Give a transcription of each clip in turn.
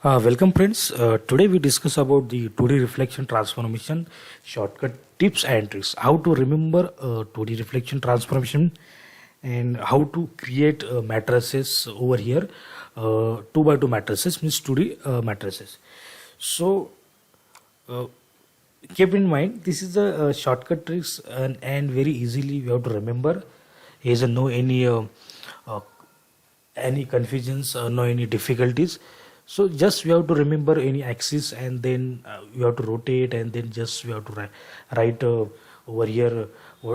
Welcome friends. Today we discuss about the 2D reflection transformation shortcut tips and tricks. How to remember 2D reflection transformation and how to create matrices over here. 2 by 2 matrices means 2D matrices. So uh, keep in mind this is a shortcut tricks and very easily we have to remember. Here is no uh, any confusions, no any difficulties. So just we have to remember any axis and then we have to rotate and then just we have to write over here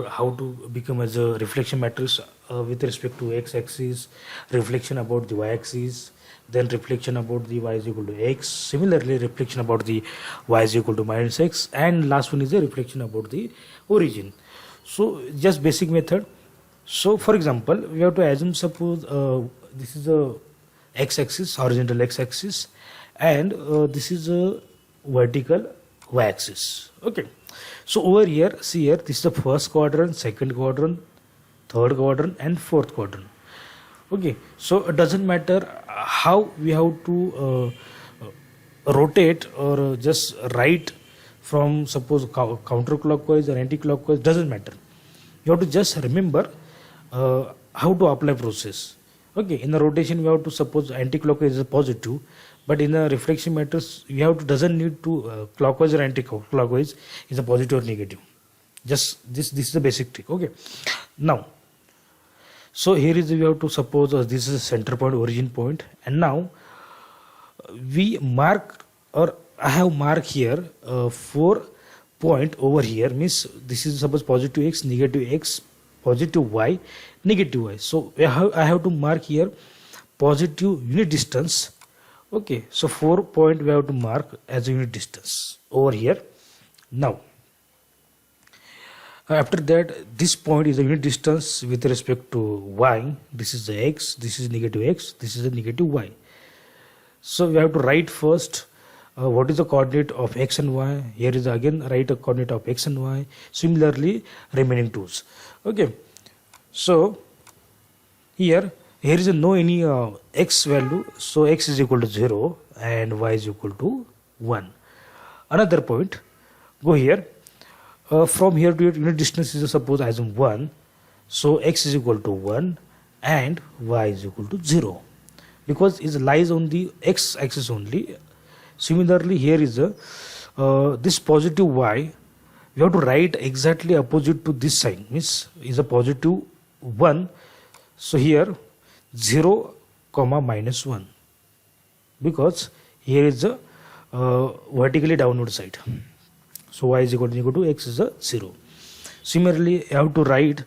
how to become as a reflection matrix with respect to x-axis, reflection about the y-axis, then reflection about the y is equal to x, similarly reflection about the y is equal to minus x, and last one is the reflection about the origin. So just basic method. So for example, we have to assume suppose this is a x-axis, horizontal x-axis, and this is a vertical y-axis. Okay, so over here, see here, this is the first quadrant, second quadrant, third quadrant, and fourth quadrant. Okay, so it doesn't matter how we have to rotate or just write from suppose counterclockwise or anti-clockwise, doesn't matter. You have to just remember how to apply process. Okay, in the rotation we have to suppose anti-clockwise is a positive, but in the reflection matrix we have to doesn't need to clockwise or anti-clockwise is a positive or negative. Just this is the basic trick. Okay, now so here is we have to suppose this is a center point, origin point, and now we mark, or I have marked here 4 point over here, means this is suppose positive x, positive y, negative y. So I have to mark here positive unit distance. Okay, so 4 point we have to mark as a unit distance over here. Now after that, this point is a unit distance with respect to y. This is the x, this is negative x, this is the negative y. So we have to write first what is the coordinate of x and y. Here is again write a coordinate of x and y. Similarly remaining twos. Okay, so here is a no any x value, so x is equal to 0 and y is equal to 1. Another point, go here, from here to here unit distance is suppose as 1, so x is equal to 1 and y is equal to 0 because it lies on the x axis only. Similarly here is a this positive y, we have to write exactly opposite to this sign, means is a positive 1, so here 0 comma minus 1 because here is a vertically downward side, so y is equal to x is a 0. Similarly you have to write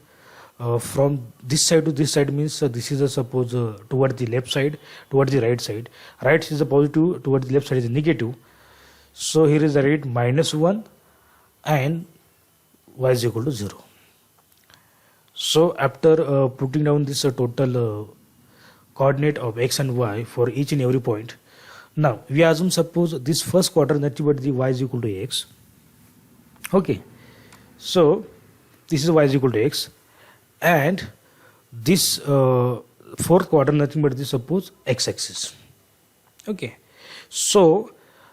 from this side to this side, means this is a suppose toward the left side, towards the right side. Right is a positive, towards the left side is a negative, so here is the rate minus 1 and y is equal to 0. So after putting down this total coordinate of x and y for each and every point, now we assume suppose this first quadrant, that is the y is equal to x. Okay, so this is y is equal to x, and this fourth quadrant nothing but this suppose x-axis. Okay, so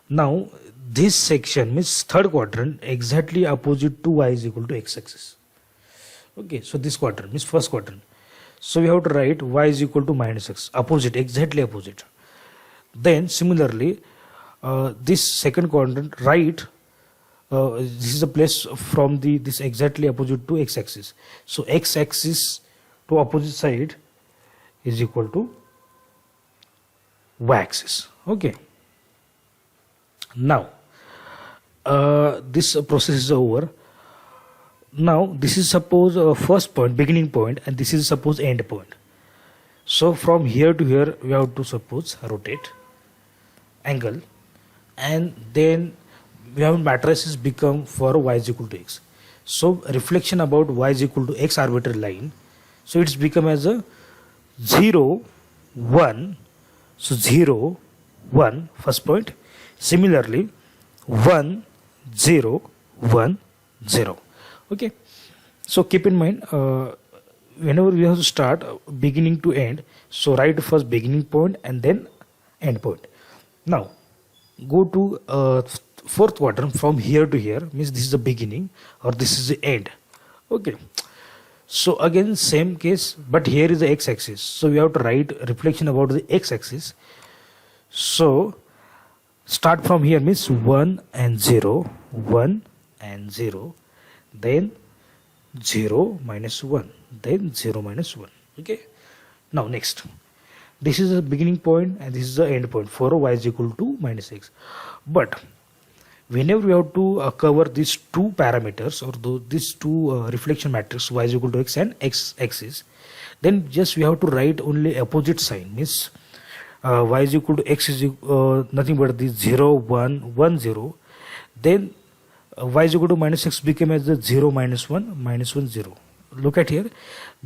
now this section means third quadrant exactly opposite to y is equal to x-axis. Okay, so this quadrant means first quadrant, so we have to write y is equal to minus x, opposite, exactly opposite. Then similarly this second quadrant, right, this is a place from the this exactly opposite to x-axis, so x-axis to opposite side is equal to y-axis. Okay, now this process is over. Now this is suppose first point, beginning point, and this is suppose end point. So from here to here we have to suppose rotate angle, and then we have matrices become for y is equal to x. So reflection about y is equal to x arbitrary line, so it's become as a 0 1, so 0 1 first point. Similarly 1 0 1 0. Okay, so keep in mind whenever we have to start beginning to end, so write first beginning point and then end point. Now go to fourth quadrant from here to here, means this is the beginning or this is the end. Okay, so again same case, but here is the x-axis, so we have to write reflection about the x-axis. So start from here, means 1 and 0, 1 and 0, then 0 minus 1, then 0 minus 1. Okay, now next, this is the beginning point and this is the end point for y is equal to minus x. But whenever we have to cover these two parameters or these two reflection matrix y is equal to x and x axis, then just we have to write only opposite sign, means y is equal to x is nothing but the 0 1 1 0, then y is equal to minus x became as the 0 minus 1 minus 1 0. Look at here,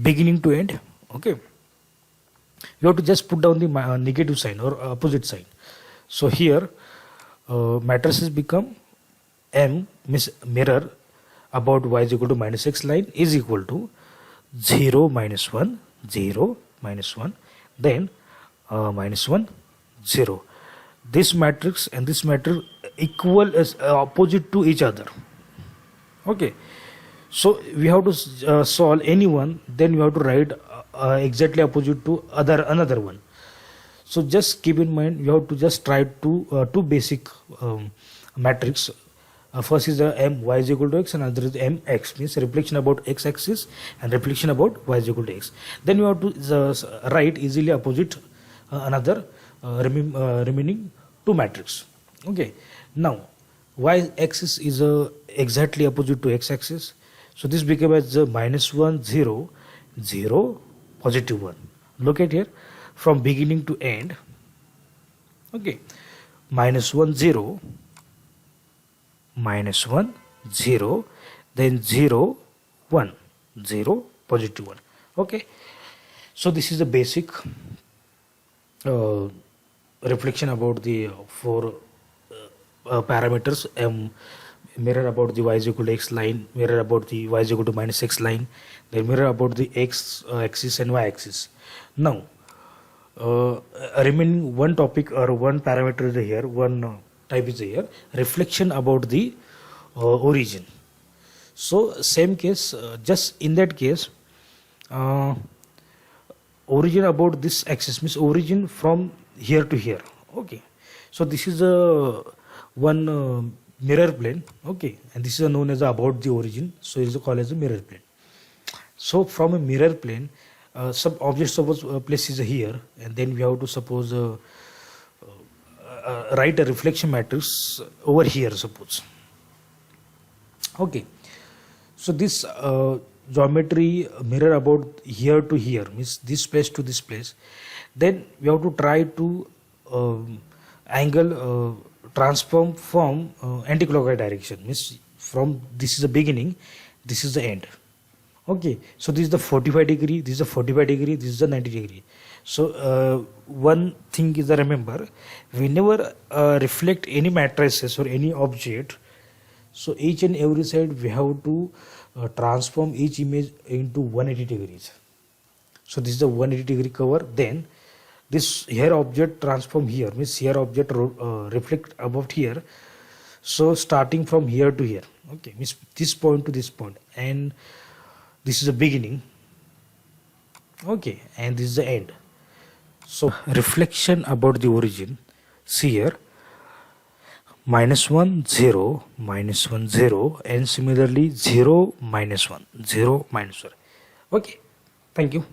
beginning to end. Okay, you have to just put down the negative sign or opposite sign. So here matrices become m, means mirror about y is equal to minus x line is equal to 0 minus 1 0 minus 1, then minus 1 0. This matrix and this matrix equal as opposite to each other. Okay, so we have to solve any one, then you have to write exactly opposite to another one. So just keep in mind, you have to just try to two basic matrix. First is the m y is equal to x and another is m x, means reflection about x axis and reflection about y is equal to x. Then you have to write easily opposite another remaining two matrix. Okay, now y axis is exactly opposite to x axis, so this became as minus 1 0 0 positive 1. Look at here, from beginning to end. Okay, minus 1 0 minus 1 0, then 0 1 0 positive 1. Okay, so this is the basic reflection about the four parameters, mirror about the y is equal to x line, mirror about the y is equal to minus x line, then mirror about the x axis and y axis. Now remaining one topic or one parameter is here, one type is here, reflection about the origin. So same case, just in that case origin about this axis, means origin from here to here. Okay, so this is a one mirror plane. Okay, and this is known as about the origin, so it is called as a mirror plane. So from a mirror plane, some object suppose place is here, and then we have to suppose write a reflection matrix over here, suppose. Okay, so this geometry mirror about here to here, means this place to this place. Then we have to try to angle transform from anti-clockwise direction, means from this is the beginning, this is the end. Okay, so this is the 45 degree, this is the 45 degree, this is the 90 degree. So one thing is, remember, whenever reflect any matrices or any object, so each and every side we have to transform each image into 180 degrees. So this is the 180 degree cover. Then this here object transform here, means here object reflect above here. So starting from here to here, okay, means this point to this point, and this is the beginning. Okay, and this is the end. So reflection about the origin, see here, minus 1 0 minus 1 0, and similarly 0 minus 1 0 minus 1. Okay, thank you.